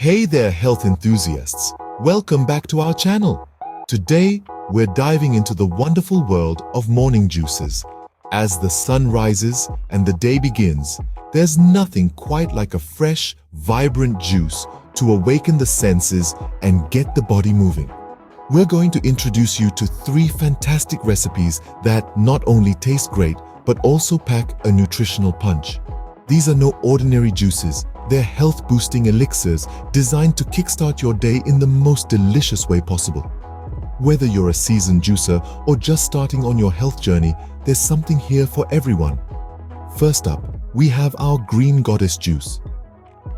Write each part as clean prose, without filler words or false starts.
Hey there, health enthusiasts. Welcome back to our channel. Today, we're diving into the wonderful world of morning juices. As the sun rises and the day begins, there's nothing quite like a fresh, vibrant juice to awaken the senses and get the body moving. We're going to introduce you to 3 fantastic recipes that not only taste great, but also pack a nutritional punch. These are no ordinary juices. They're health-boosting elixirs designed to kickstart your day in the most delicious way possible. Whether you're a seasoned juicer or just starting on your health journey, there's something here for everyone. First up, we have our Green Goddess juice.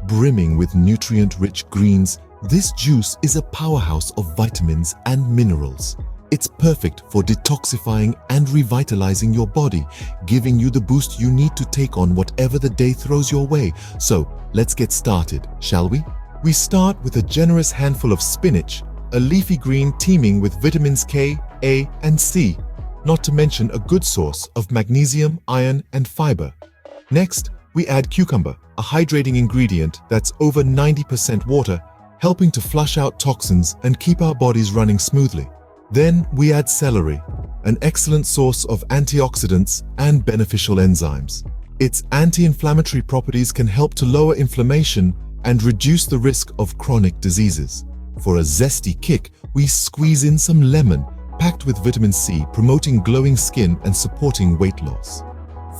Brimming with nutrient-rich greens, this juice is a powerhouse of vitamins and minerals. It's perfect for detoxifying and revitalizing your body, giving you the boost you need to take on whatever the day throws your way. So, let's get started, shall we? We start with a generous handful of spinach, a leafy green teeming with vitamins K, A, and C, not to mention a good source of magnesium, iron, and fiber. Next, we add cucumber, a hydrating ingredient that's over 90% water, helping to flush out toxins and keep our bodies running smoothly. Then we add celery, an excellent source of antioxidants and beneficial enzymes. Its anti-inflammatory properties can help to lower inflammation and reduce the risk of chronic diseases. For a zesty kick, we squeeze in some lemon, packed with vitamin C, promoting glowing skin and supporting weight loss.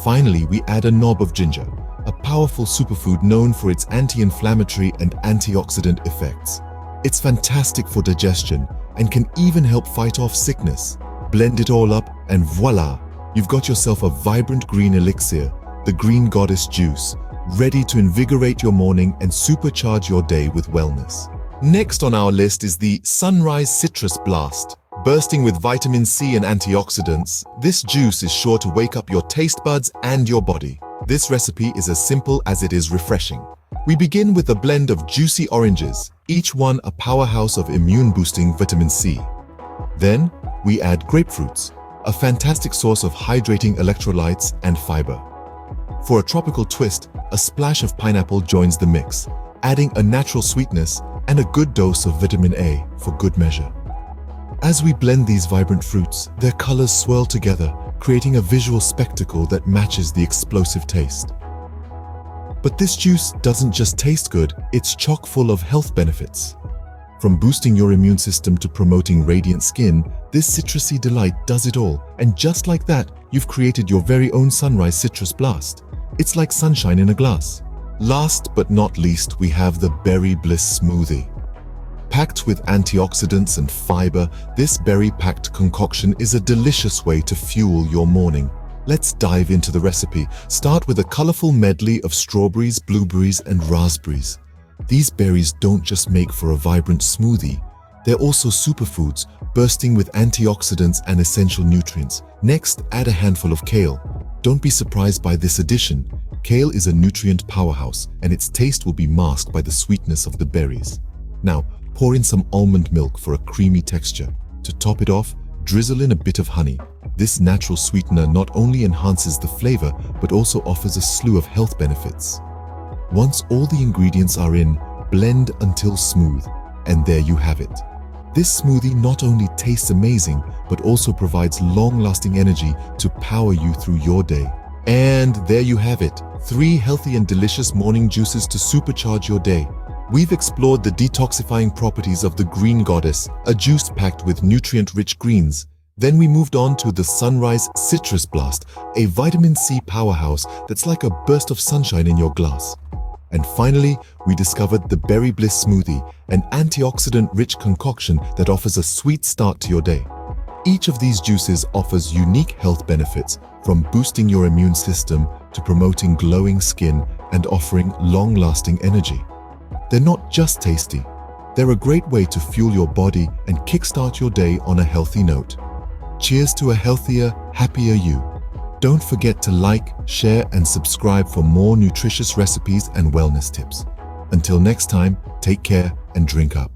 Finally, we add a knob of ginger, a powerful superfood known for its anti-inflammatory and antioxidant effects. It's fantastic for digestion and can even help fight off sickness. Blend it all up and voila! You've got yourself a vibrant green elixir, the Green Goddess juice, ready to invigorate your morning and supercharge your day with wellness. Next on our list is the Sunrise Citrus Blast. Bursting with vitamin C and antioxidants, this juice is sure to wake up your taste buds and your body. This recipe is as simple as it is refreshing. We begin with a blend of juicy oranges, each one a powerhouse of immune-boosting vitamin C. Then, we add grapefruits, a fantastic source of hydrating electrolytes and fiber. For a tropical twist, a splash of pineapple joins the mix, adding a natural sweetness and a good dose of vitamin A for good measure. As we blend these vibrant fruits, their colors swirl together, creating a visual spectacle that matches the explosive taste. But this juice doesn't just taste good, it's chock full of health benefits. From boosting your immune system to promoting radiant skin, this citrusy delight does it all. And just like that, you've created your very own Sunrise Citrus Blast. It's like sunshine in a glass. Last but not least, we have the Berry Bliss Smoothie. Packed with antioxidants and fiber, this berry-packed concoction is a delicious way to fuel your morning. Let's dive into the recipe. Start with a colorful medley of strawberries, blueberries, and raspberries. These berries don't just make for a vibrant smoothie. They're also superfoods, bursting with antioxidants and essential nutrients. Next, add a handful of kale. Don't be surprised by this addition. Kale is a nutrient powerhouse, and its taste will be masked by the sweetness of the berries. Now, pour in some almond milk for a creamy texture. To top it off, drizzle in a bit of honey. This natural sweetener not only enhances the flavor, but also offers a slew of health benefits. Once all the ingredients are in, blend until smooth, and there you have it. This smoothie not only tastes amazing, but also provides long-lasting energy to power you through your day. And there you have it, 3 healthy and delicious morning juices to supercharge your day. We've explored the detoxifying properties of the Green Goddess, a juice packed with nutrient-rich greens. Then we moved on to the Sunrise Citrus Blast, a vitamin C powerhouse that's like a burst of sunshine in your glass. And finally, we discovered the Berry Bliss Smoothie, an antioxidant-rich concoction that offers a sweet start to your day. Each of these juices offers unique health benefits, from boosting your immune system to promoting glowing skin and offering long-lasting energy. They're not just tasty. They're a great way to fuel your body and kickstart your day on a healthy note. Cheers to a healthier, happier you. Don't forget to like, share, and subscribe for more nutritious recipes and wellness tips. Until next time, take care and drink up.